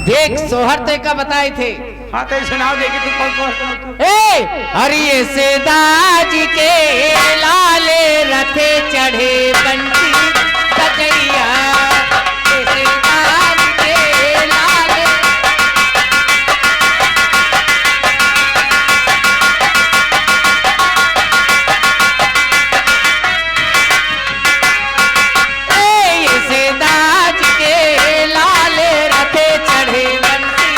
देख सोहर ते का बताए थे। हाँ तो सुनाओ देखिए तू कौन हरिये से दाज के लाले रथे चढ़े बंसी सजैया से दाज के लाले से दाज के लाले रथे चढ़े बंसी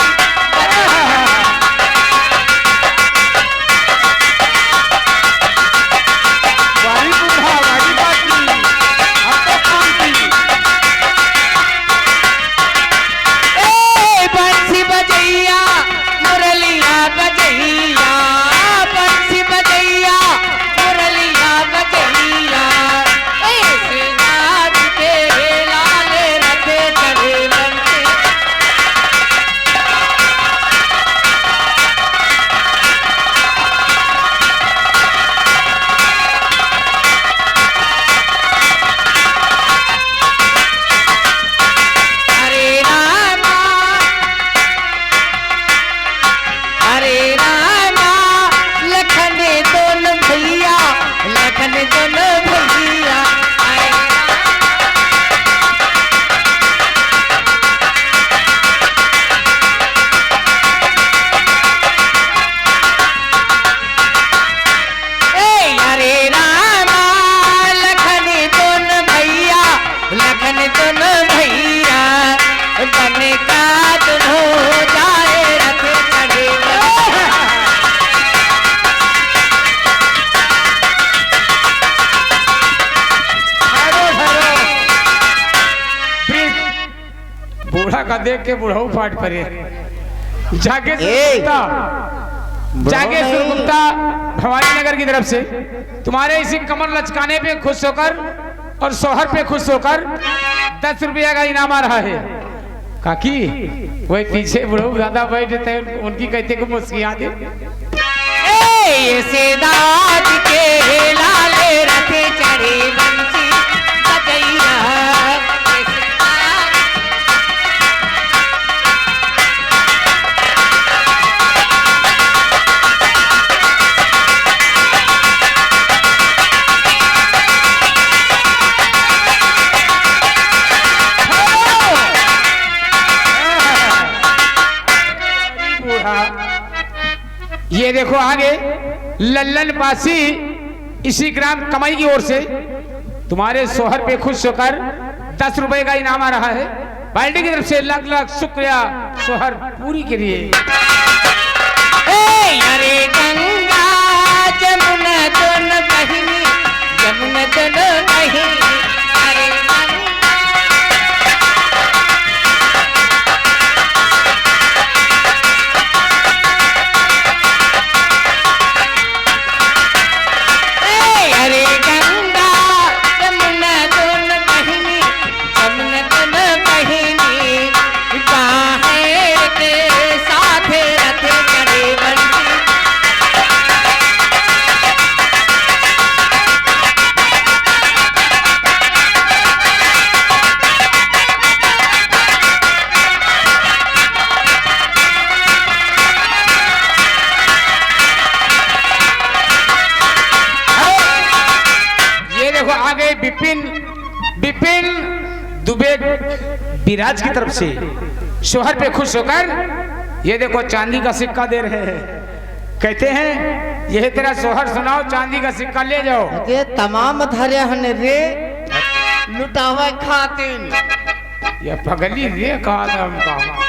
का देख के बुढ़ऊ फाट पड़े। जाके सुरगुप्ता भवानी नगर की तरफ से तुम्हारे इसी कमर लचकाने पे खुश होकर और सोहर पे खुश होकर 10 रुपया का इनाम आ रहा है। काकी वही पीछे बुढ़ऊ ज्यादा बैठते हैं उनकी कहते को मुस्किया दे। से दाज के लाले रथे चढ़े बंसी सजैया ये देखो आगे लल्लन पासी इसी ग्राम कमाई की ओर से तुम्हारे सोहर पे खुश होकर 10 रुपए का इनाम आ रहा है। बाल्टी की तरफ से लाख लाख शुक्रिया सोहर पूरी के लिए। अरे गंगा जमुना दोनों बहिनी जमुना दोनों बहिनी अरे बिपिन दुबे विराज की तरफ से शोहर पे खुश होकर ये देखो चांदी का सिक्का दे रहे हैं। कहते हैं यह तेरा शोहर सुनाओ चांदी का सिक्का ले जाओ। ये तमाम धरे हन रे लुटावे खातिर ये पगली रे कहा था हमका।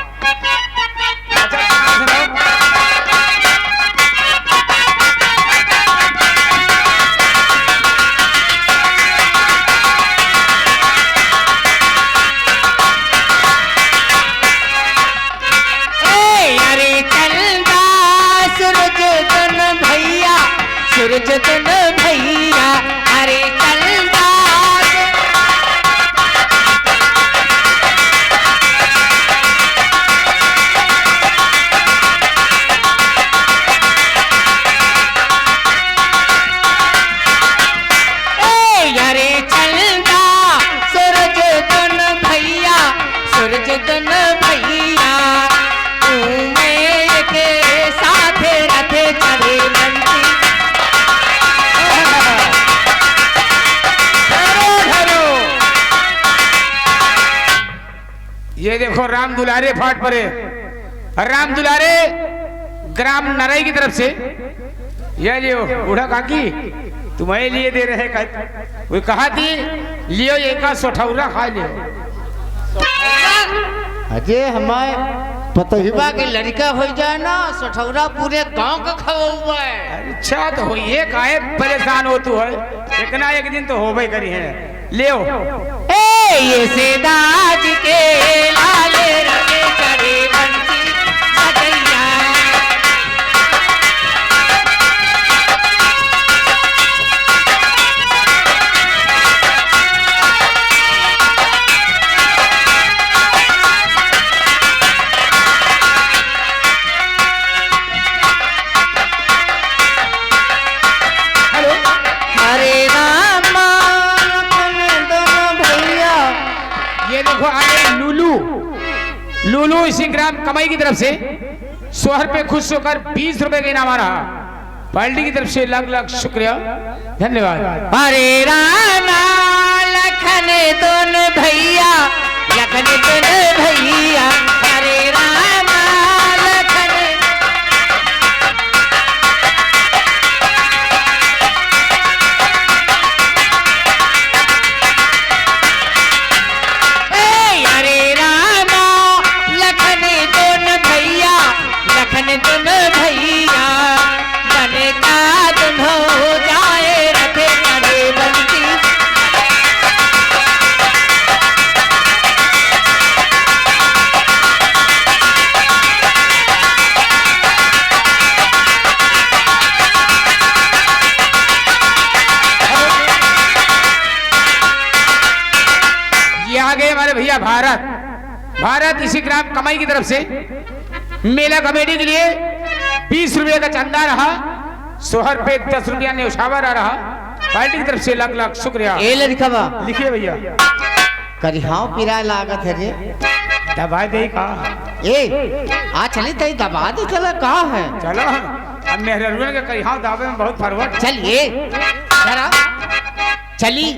सूरज तन भैया अरे कलदास अरे चलदा सूरज तन भैया देखो राम दुलारे फाट पड़े। राम दुलारे ग्राम नरई की तरफ से यह लियो बूढ़ा काकी तुम्हारे लिए दे रहे वो कहा थी लियो एक का सोठौरा खा लियो। अजय हमारे पतहिबा के लड़का हो जाए ना सोठौरा पूरे गांव का खवा हुआ है। अच्छा तो हो ये काहे परेशान हो तू है एक ना एक दिन तो हो भाई करी है लियो। ए ये सेदाज के लाले रंगे चढ़े बंसी बजैया लूलू इसी ग्राम कमाई की तरफ से सोहर पे खुश होकर 20 रुपए का इनाम आ रहा। पार्टी की तरफ से लाख लाख शुक्रिया धन्यवाद। अरे रामा लखन दोनों भैया लखन दोनों भैया अरे रामा लखन दोनों भैया बने का दुन हो जाए रखे करे बंसी ये आ गए हमारे भैया भारत। भारत इसी ग्राम कमाई की तरफ से मेला कमेटी के लिए 20 रुपए का चंदा रहा। सोहर पे 10 रुपया न्यौछावर आ रहा। पार्टी की तरफ से लाख लाख शुक्रिया। ए लड़का लिखिए भैया करिहाव पिराए लागत है रे दबाई दे का ए आ चली तई दबा दे चला कहा है चलो अब मेहररुन के करिहाव दावे में बहुत फरवट चलिए जरा चली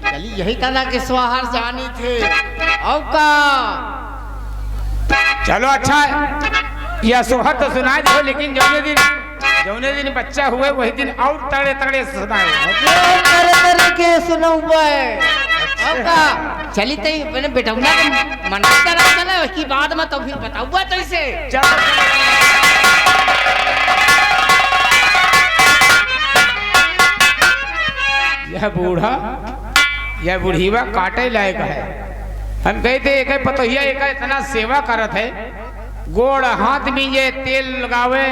चली यही तरह के स्वाहार जानी थे और का चलो अच्छा है यह सोहर तो सुनाए दो लेकिन जौने दिन बच्चा हुए वही दिन और तड़े तड़े सुनाए तरह के सुनाऊंगा और का चली तई मैंने बेटौना के मना करा चला उसकी बाद में तो फिर बताऊंगा तो इसे यह बूढ़ा यह बूढ़ीवा काटे लायक है। हम कहते एक पतोहिया एक इतना सेवा करत है गोड़ हाथ बीजे तेल लगावे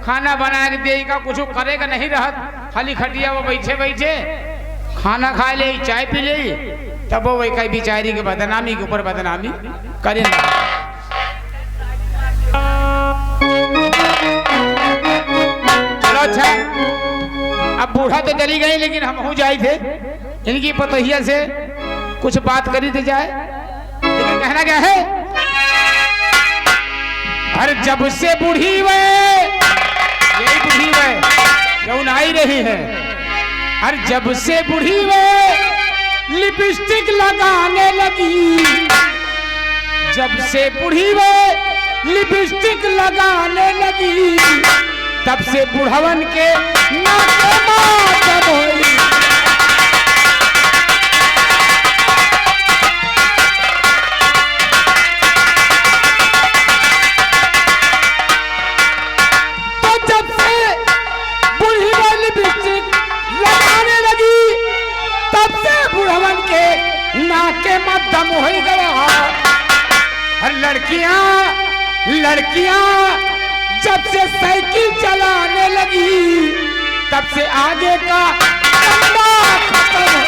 खाना बना के दे का कुछ करेगा नहीं रहत खाली खटिया वो बैठे बैठे खाना खा ले चाय पी ले तब वो वही बिचारी के बदनामी के ऊपर बदनामी करे। चलो अच्छा अब बूढ़ा तो चली गई लेकिन हम हो जाए थे इनकी पतोहिया से कुछ बात करी थी जाए लेकिन कहना क्या है हर जब से बूढ़ी वे यही बूढ़ी वे जौन आई रही है हर जब से बूढ़ी वे लिपस्टिक लगाने लगी जब से बूढ़ी वे लिपस्टिक लगाने लगी तब से बुढ़वन के नाके मातम होई। के मध्यम हो गया और लड़कियां जब से साइकिल चलाने लगी तब से आगे का खत्म है।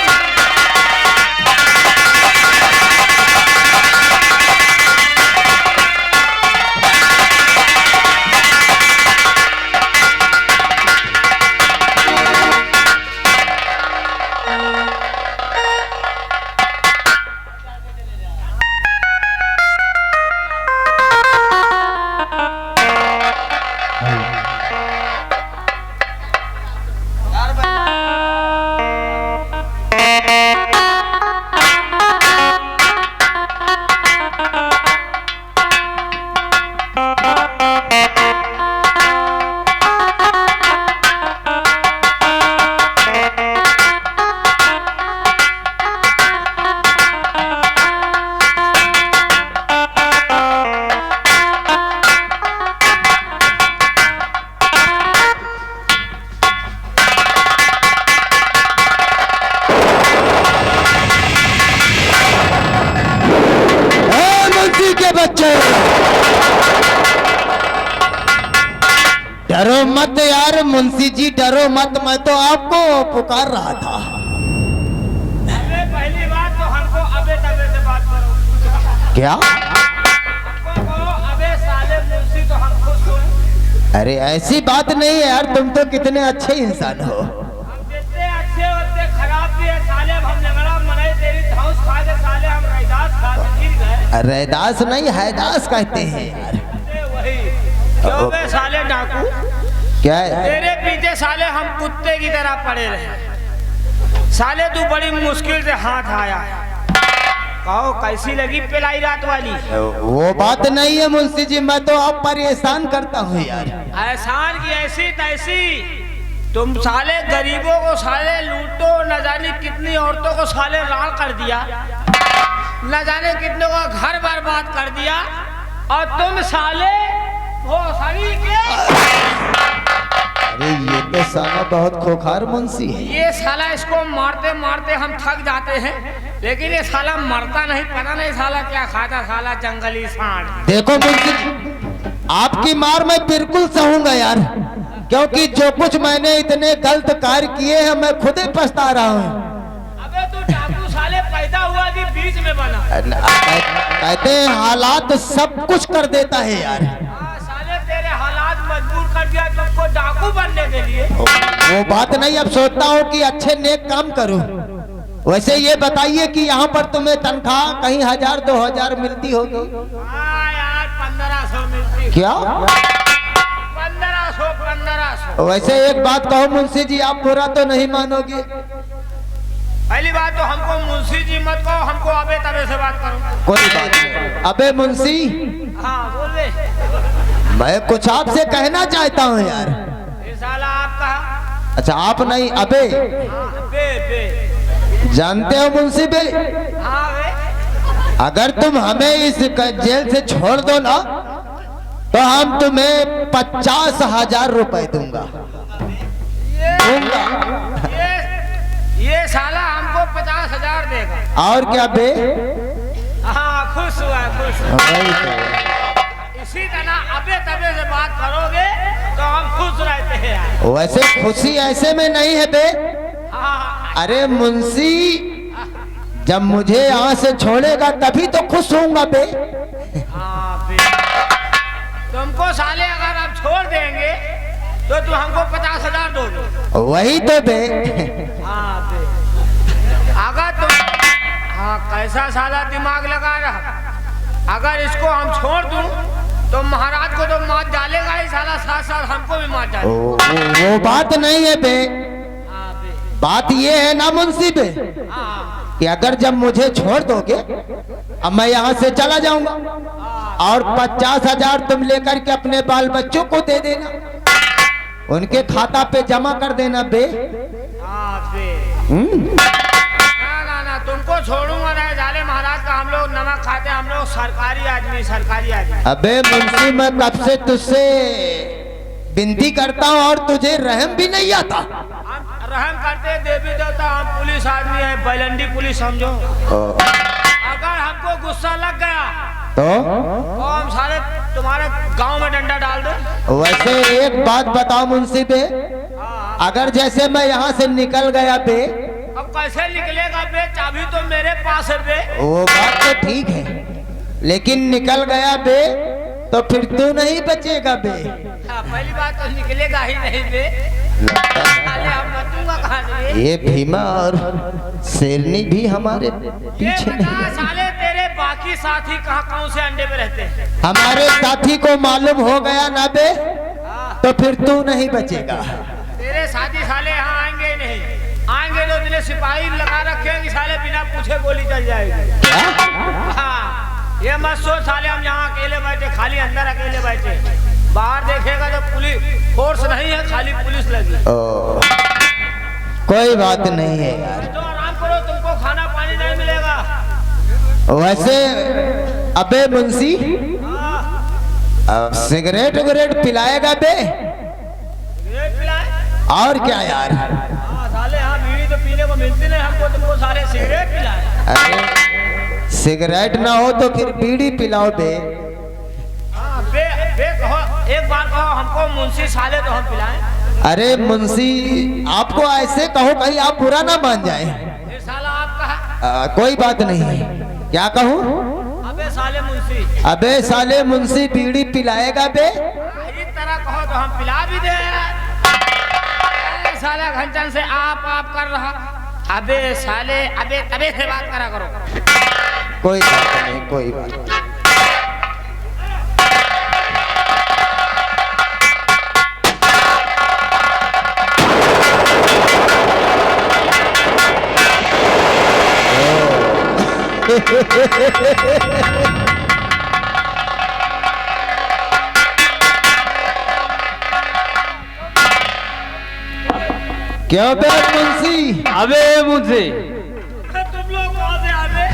डरो मत यार मुंशी जी, डरो मत, मैं तो आपको पुकार रहा था। अबे पहली बात तो हमको अबे तबे से बात करो। क्या? हमको कहो अबे साले मुंशी, तो हम खुश हो। अरे ऐसी बात नहीं है यार, तुम तो कितने अच्छे इंसान हो। हम जितने अच्छे होते खराब भी है साले। हम लंगड़ा मनाई तेरी धाउस खा के साले हम रैदास खा के गिर गए। रैदास नहीं, हैदास कहते हैं यार। वही क्यों बे साले डाकू? क्या है? तेरे पीछे साले हम कुत्ते की तरह पड़े रहे साले। तू बड़ी मुश्किल से हाथ आया। कहो कैसी लगी पिलाई रात वाली? वो बात नहीं है मुंशी जी, मैं तो आप परेशान करता हूँ यार। एहसान की ऐसी तैसी। तुम साले गरीबों को साले लूटो, न जाने कितनी औरतों को साले राल कर दिया, न जाने कितनों का घर बर्बाद कर दिया, और तुम साले वो सभी के। अरे ये तो साला बहुत खोखार मुंशी है। ये साला इसको मारते मारते हम थक जाते हैं, लेकिन ये साला मरता नहीं। पता नहीं साला क्या खाता, साला जंगली सांड। देखो मुंशी जी, आपकी मार मैं बिल्कुल सहूंगा यार, क्योंकि जो कुछ मैंने इतने गलत कार्य किए हैं मैं खुद ही पछता रहा हूँ। अबे तू डाकू साले पैदा हुआ कि बीच में बना? कहते हैं हालात सब कुछ कर देता है यार। साले तेरे हालात मजबूर कर दिया तुमको डाकू बनने के लिए। वो बात नहीं, अब सोचता हूँ कि अच्छे नेक काम करूँ। वैसे ये बताइए कि यहाँ पर तुम्हें तनख्वाह कहीं 1000-2000 मिलती होगी? हाँ यार 1500 मिलती। क्या? 1500। वैसे एक बात कहो मुंशी जी, आप बुरा तो नहीं मानोगे? पहली बात तो हमको मुंशी जी मत कहो, हमको अबे तबे से बात करो। कोई बात नहीं। अबे मुंशी, हाँ बोल दे। मैं कुछ आपसे कहना चाहता हूँ यार। ये साला आप कहा? अच्छा आप नहीं, अबे। हाँ, बे। जानते हो मुंशी बे, हाँ बे। अगर तुम हमें इस जेल से छोड़ दो ना, तो हम तुम्हें 50,000 रुपए दूंगा। ये साला हमको 50,000 देगा। और क्या बे? हाँ खुश हुआ, खुश हुआ। वही तो। इसी तरह अबे तबे से बात करोगे तो हम खुश रहते हैं यार। वैसे खुशी ऐसे में नहीं है बे। हाँ। अरे मुंशी, जब मुझे यहाँ से छोड़ेगा तभी तो खुश होऊंगा बे। हाँ बे। तुमको साले अगर आप छोड़ देंगे तो तुम हमको 50,000 दोगे। वही तो बे। हाँ बे। अगर तुम, हाँ कैसा साला दिमाग लगा रहा। अगर इसको हम छोड़ दूं तो महाराज को तो मार डालेगा ही साला, साथ साथ हमको भी मार डालेगा। वो बात नहीं है बे। हाँ बे। बात ये है ना मुंशी बे, हाँ कि अगर जब मुझे छोड़ दोगे, अब मैं यहाँ से चला जाऊंगा और 50,000 तुम लेकर के अपने बाल बच्चों को दे देना, उनके खाता पे जमा कर देना बे। हाँ बे। ना तुमको छोड़ूंगा नहीं जाले महाराज का। हम लोग नमक खाते, हम लोग सरकारी आदमी, सरकारी आदमी। अबे मुंशी, मैं कब से तुझसे विनती करता हूँ और तुझे रहम भी नहीं आता। हम रहम करते देवी देवता, हम पुलिस आदमी है, बैलंडी पुलिस समझो। अगर हमको गुस्सा लग गया तो हम सारे तुम्हारे गांव में डंडा डाल दे। वैसे एक बात बताओ मुंशी बे, अगर जैसे मैं यहाँ से निकल गया बे, अब कैसे निकलेगा बे? चाबी तो मेरे पास है बे। वो बात तो ठीक है, लेकिन निकल गया बे तो फिर तू नहीं बचेगा बे। हाँ, पहली बात तो निकलेगा ही नहीं बे। साले हम बचूंगा कहाँ से? ये भीमा और शेरनी भी हमारे पीछे बता नहीं। साले तेरे बाकी साथी कहाँ कौन से अंडे पे रहते हैं? हमारे साथी को मालूम हो गया ना बे, तो फिर तू नहीं बचेगा। तेरे साथी साले यहाँ आएंगे ही नहीं। आएंगे तो इतने सिपाही लगा रखे हैं कि साले बिना पूछे गोली चल जाएगी। हाँ, ये मत सोच साले हम यहाँ अकेले बैठे, खाली अंदर अकेले बैठे। बाहर देखेगा तो पुलिस फोर्स नहीं है, खाली पुलिस लगी। कोई बात नहीं है यार। तो आराम करो, तुमको खाना पानी नहीं मिलेगा। वैसे अबे मुंशी, अब सिगरेट विगरेट पिलाएगा बे? सिगरेट पिलाए? और क्या यार? हाँ, साले यहाँ बीड़ी तो पीने को मिलती नहीं हमको, तुमको साले सिगरेट पिलाए। अरे सिगरेट ना हो तो फिर बीड़ी पिलाओ बे। हाँ बे, बे कहो एक बार कहो हमको मुंशी साले तो हम पिलाएं। अरे मुंशी आपको ऐसे कहो कहीं आप बुरा ना मान जाए। ये साला आपका कोई बात नहीं, क्या कहूँ? अबे साले मुंशी। अबे साले मुंशी बीड़ी पिलाएगा बे? इस तरह कहो तो हम पिला भी दे। साला घंटन से आप कर रहा। अबे साले अबे तबे से बात करा करो। कोई बात नहीं, कोई बात नहीं। क्यों बे मुंशी? अबे मुझे तुम लोग कहाँ से आ गए?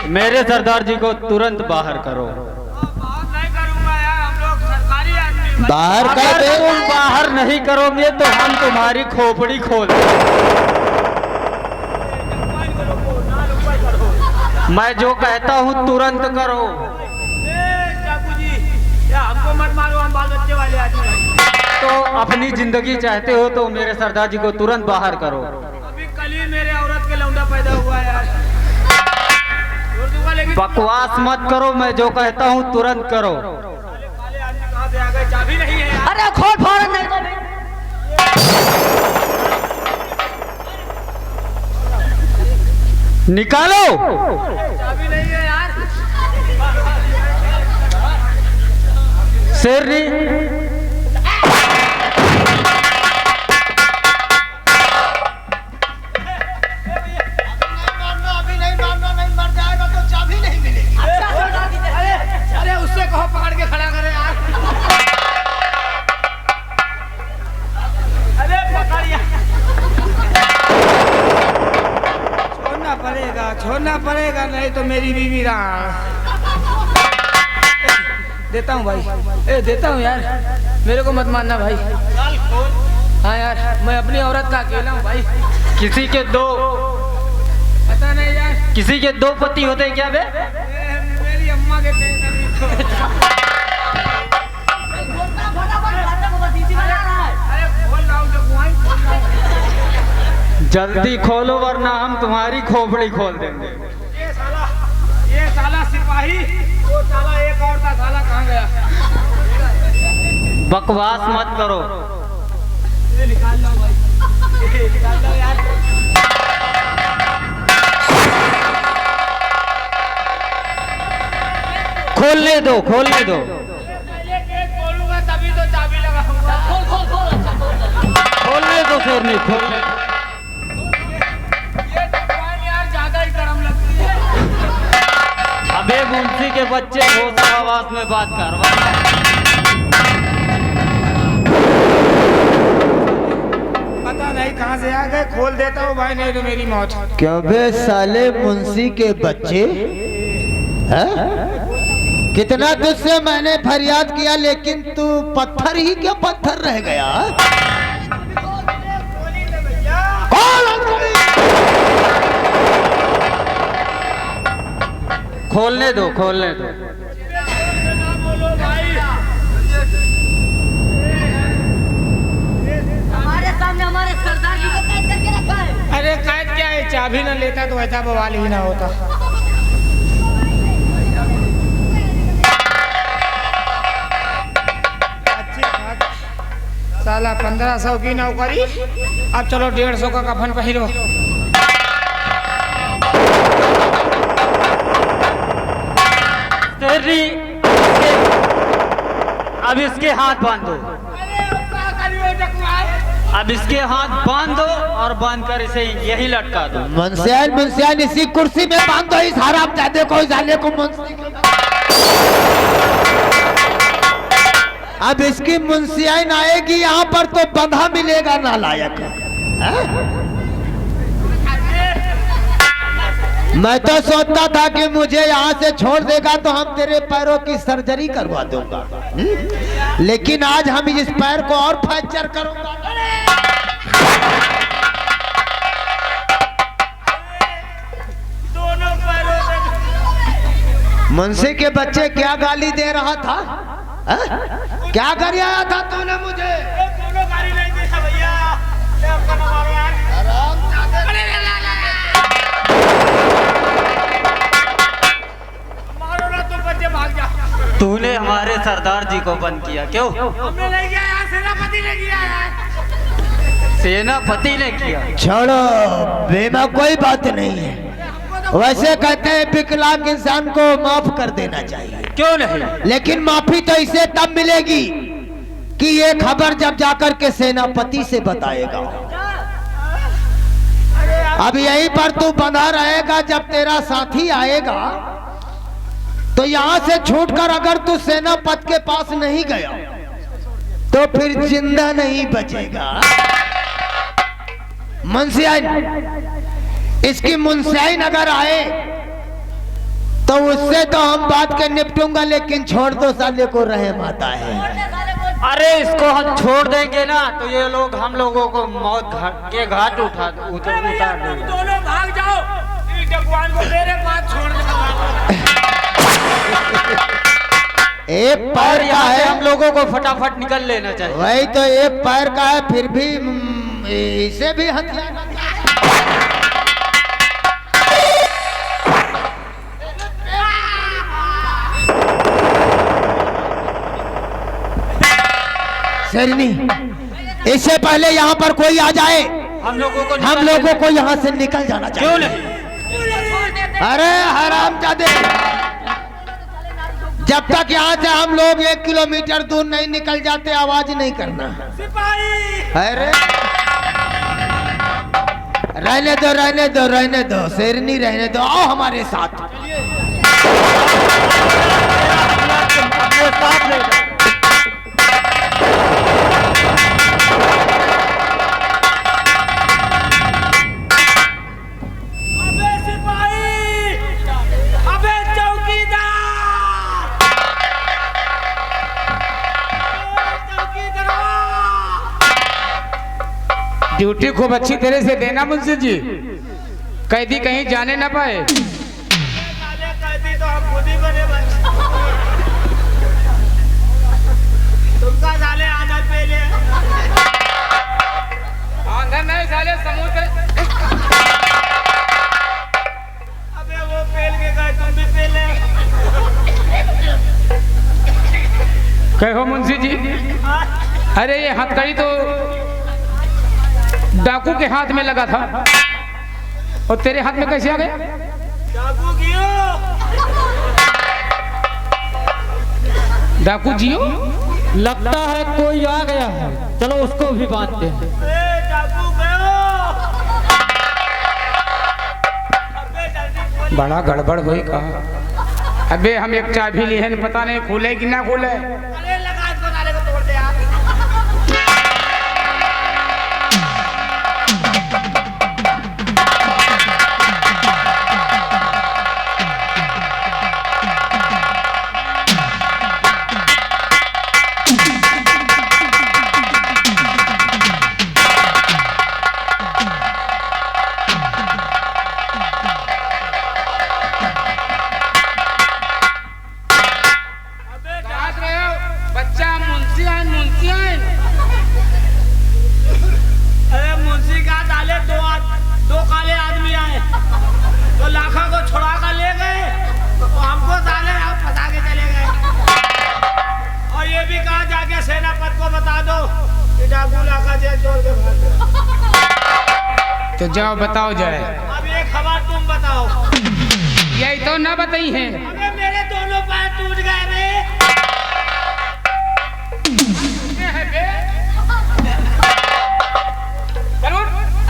मेरे सरदार जी को तुरंत बाहर करो। बात नहीं करूंगा यार, हम लोग सरकारी आदमी हैं। बाहर कर अगर दे। तुम बाहर नहीं करोगे तो हम तुम्हारी खोपड़ी खोल देंगे। मैं जो कहता हूँ तुरंत करो। चाकू जी या हमको मत मारो, हम बाल बच्चे वाले आदमी हैं। तो अपनी जिंदगी चाहते हो तो मेरे सरदार जी को तुरंत बाहर करो। अभी कल ही मेरे औरत के लौंडा पैदा हुआ है यार। छोड़ दूंगा लेकिन बकवास मत करो, मैं जो कहता हूँ तुरंत करो। काले आदमी कहाँ से आ गए? चाबी नहीं है यार। अरे खोल फौरन नहीं तो निकालो। चाबी नहीं है यार। शेरनी अरे उससे कहो पकड़ के खड़ा करे यार। अरे पकड़ यार। छोड़ना पड़ेगा नहीं तो मेरी बीवी रहा। देता हूँ भाई, देता हूँ यार, मेरे को मत मानना भाई। हाँ यार, मैं अपनी औरत का अकेला हूँ भाई। किसी के दो पता नहीं यार, किसी के दो पति होते हैं क्या बे? मेरी अम्मा के जल्दी खोलो वरना हम तुम्हारी खोपड़ी खोल देंगे। ये साला सिपाही, वो साला एक और था, साला कहाँ गया? बकवास मत करो। ये निकाल लो भाई, ये निकाल लो यार। खोलने दो, खोलने दो। पहले गेट खोलूंगा तभी तो चाबी लगाऊंगा। खोलने दो शेरनी, खोलने दो। ये दुकान यार ज्यादा ही गरम लगती है। अबे मुंशी के बच्चे होश आवाज में बात कर। पता नहीं कहाँ से आ गए, खोल देता हूँ भाई, नहीं तो मेरी मौत। क्यों बे साले मुंशी के बच्चे? हैं? कितना तुझसे मैंने फरियाद किया लेकिन तू पत्थर ही क्या पत्थर रह गया। खोलने दो, खोलने दो। बोलो भाई, हमारे सामने हमारे सरदार जी को कैद करके रखा है। अरे कैद क्या है, चाबी न लेता तो ऐसा बवाल ही ना होता। अच्छी बात, साला 1500 की नौकरी, अब चलो 150 का कफन पहनो। शेरनी, अब इसके हाथ बांध दो। अब इसके हाथ बांध दो और बांधकर इसे यही लटका दो। मुंशियान इसी कुर्सी में बांध दो इस हराम जादे को, इस साले को मुंशी। अब इसकी मुंशियान आएगी यहाँ पर तो बंधा मिलेगा नालायक। मैं तो सोचता था कि मुझे यहाँ से छोड़ देगा तो हम तेरे पैरों की सर्जरी करवा दूंगा, लेकिन आज हम इस पैर को और फ्रैक्चर करूंगा। दोनों पैरों मुंशी के बच्चे क्या गाली दे रहा था? क्या कर आया था तूने मुझे? गाली नहीं दी था भैया, आपका नंबर यार। मारो ना तुम बच्चे, भाग जा। तूने हमारे सरदार जी को बंद किया क्यों? हमने नहीं किया यार, सेनापति ने किया यार। सेनापति ने किया। छोड़ो बेमा, कोई बात नहीं है। वैसे कहते हैं विकलांग इंसान को माफ कर देना चाहिए। क्यों नहीं? लेकिन माफी तो इसे तब मिलेगी कि ये खबर जब जाकर के सेनापति से बताएगा। अब यहीं पर तू बंधा रहेगा, जब तेरा साथी आएगा तो यहाँ से छूटकर अगर तू सेनापति के पास नहीं गया तो फिर जिंदा नहीं बचेगा। मुंशियाइन, इसकी मुंशियाइन अगर आए तो उससे तो हम बात के निपटूंगा, लेकिन छोड़ दो साले को, रहम आता है। अरे इसको हम छोड़ देंगे ना तो ये लोग हम लोगों को मौत के घाट उतार देंगे। दोनों भाग जाओ, इस जगवान को मेरे पास छोड़ दो। एक पैर का है, हम लोगों को फटाफट निकल लेना चाहिए। वही तो, एक पैर का है, फिर भी इसे भी हथियार। शेरनी, इससे पहले यहाँ पर कोई आ जाए हम लोगों को यहाँ से निकल जाना चाहिए। क्यों नहीं? अरे हरामजादे, जब तक यहाँ से हम लोग 1 किलोमीटर दूर नहीं निकल जाते आवाज नहीं करना। अरे रहने दो, रहने दो, रहने दो शेरनी, रहने दो। आओ हमारे साथ। अबे सिपाही, अबे चौकीदार, ड्यूटी खूब अच्छी तरह से देना मुंशी जी, कैदी कहीं जाने ना पाए। कैदी तो हम खुद ही बने तुमका साले आदत पे ले। अंदर नहीं साले समुद्र। अबे वो पेल के गए, तुम भी पेले। कहो मुंशी जी, अरे ये हथकड़ी तो डाकू के हाथ में लगा था और तेरे हाथ में कैसे आ गया? डाकू गियो, डाकू जियो, लगता है कोई आ गया है, चलो उसको भी बांधते हैं। डाकू गयो। अबे जल्दी खोल। बड़ा गड़बड़ हुई कहा। अबे हम एक चाबी लिए हैं, पता नहीं खुले कि ना खुले। अरे लगा इसको, साले को तोड़ दे यार। बच्चा मुंशी अरे मुंशी का डाले दो काले आदमी आए तो लाखा को छुड़ा कर ले गए, तो हमको साले आप फंसा के चले गए। और ये भी कहा जाके सेनापति को बता दो कि डाकू लाखा जेल छोड़ के भाग गया। तो जाओ बताओ जाए। अब ये खबर तुम बताओ। यही तो ना बताई है। अबे मेरे दोनों पैर टूट गए रे।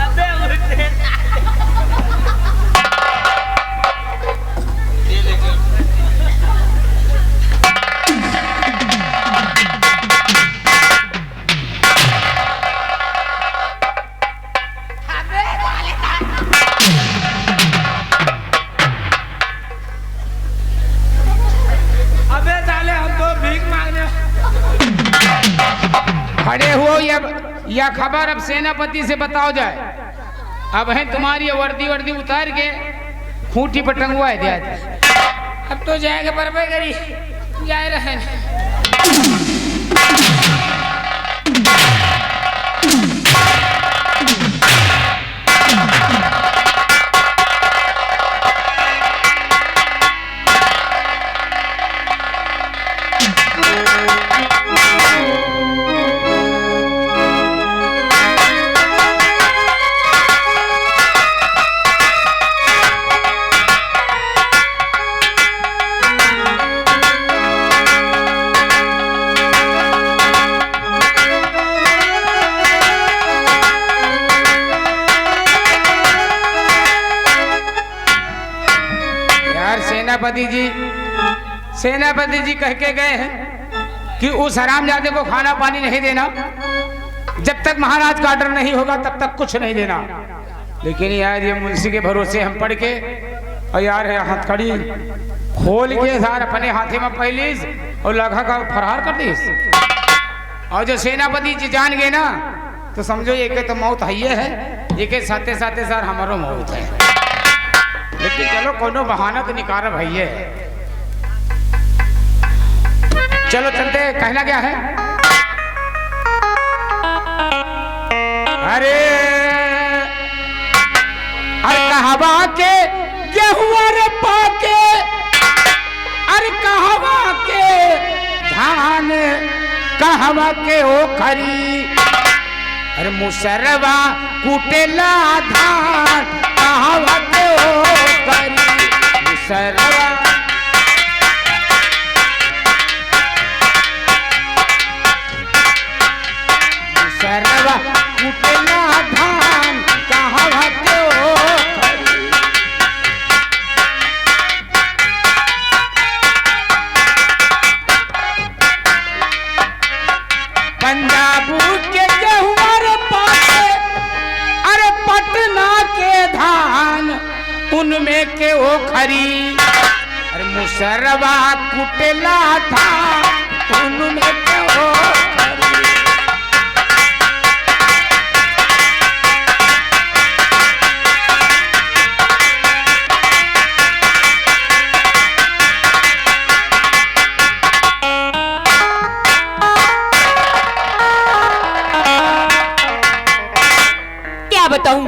अबे उठे। अबे साले हम तो भीख मांगने। खड़े हो या खबर अब सेनापति से बताओ जाए। अब है तुम्हारी वर्दी उतार के खूंटी पर टंगवा दिया जाए। अब तो जाएगा बरबे करी जाए रहे सेनापति जी कह के गए हैं कि उस हरामजादे को खाना पानी नहीं देना, जब तक महाराज का ऑर्डर नहीं होगा तब तक कुछ नहीं देना। लेकिन यार ये मुंशी के भरोसे हम पड़ के और यार हथकड़ी खोल के यार अपने हाथे में पहलीस और लगा का फरार कर दीस। और जो सेनापति जी जान गए ना तो समझो ये के तो मौत है, ये के साथे साथे सर हमारो मौत है। लेकिन चलो कोनो बहाना तो निकाल भैया। चलो चलते, कहना क्या है? अरे कहवा के गेहुआ रे पाके, अरे कहवा के धान, कहवा के ओ खरी, अरे मुसरवा कुटेला धान, कहवा के ओ खरी मुसरवा। सरवा कुटेला धान कहवा के ओ खरी। पंजाब के गेहुआ रे पाके, अरे पटना के धान उनमें के ओ खरी, अरे मुसरवा कुटेला धान उनमें के ओ खरी। बताऊं,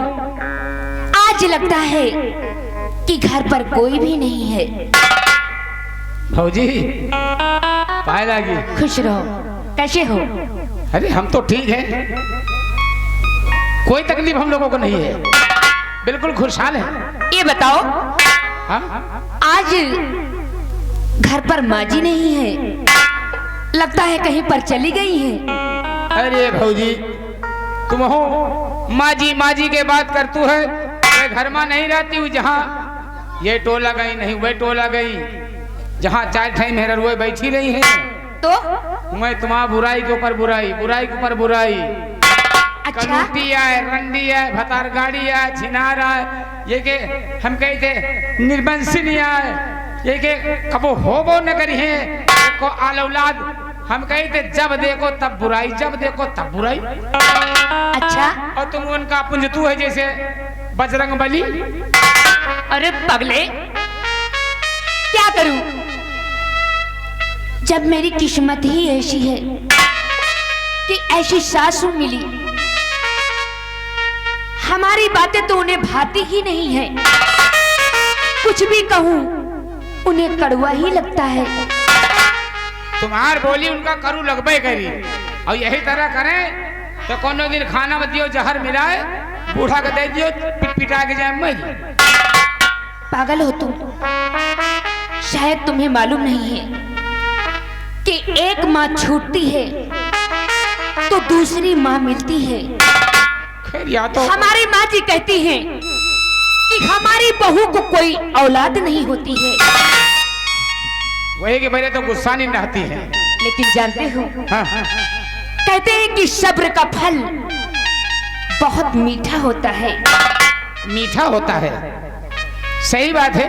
आज लगता है कि घर पर कोई भी नहीं है। फौजी पाए लागी, खुश रहो। कैसे हो? अरे हम तो ठीक हैं, कोई तकलीफ हम लोगों को नहीं है, बिल्कुल खुशहाल है। ये बताओ, हाँ? आज घर पर माँ जी नहीं है, लगता है कहीं पर चली गई है। अरे भौजी तुम हो माँ जी के बात कर तू है, मैं घर में नहीं रहती हूँ। जहाँ ये टोला गई नहीं वह टोला गई, जहाँ चार ठाई मेहर वो बैठी रही है, तो मैं तुम्हारा बुराई के ऊपर बुराई, बुराई के ऊपर बुराई। अच्छा? कलूटी है, रंडी है, भतार गाड़ी है, छिनार है, ये के हम कहते निर्बंसिनी है, ये के कबो होबो न करी है को आल औलाद। हम कहते जब देखो तब बुराई, जब देखो तब बुराई। अच्छा, और तुम उनका पुंजतू है जैसे बजरंग बली। अरे पगले, क्या करूं जब मेरी किस्मत ही ऐसी है कि ऐसी सासू मिली। हमारी बातें तो उन्हें भाती ही नहीं है, कुछ भी कहूं उन्हें कड़वा ही लगता है। तुम्हार बोली उनका करू लगबे करी, और यही तरह करें तो कोनो दिन खाना में दियो जहर मिलाए, बूढ़ा के दे दियो, पिट पिटा के जाए मर। पागल हो तुम, शायद तुम्हें मालूम नहीं है कि एक माँ छूटती है तो दूसरी माँ मिलती है। खैर या तो हमारी माँ जी कहती हैं कि हमारी बहू को कोई औलाद नहीं होती है, वही के मेरे तो गुस्सा नहीं रहती है। लेकिन जानते हो, हाँ। कहते हैं कि सब्र का फल बहुत मीठा होता है। मीठा होता है, सही बात है।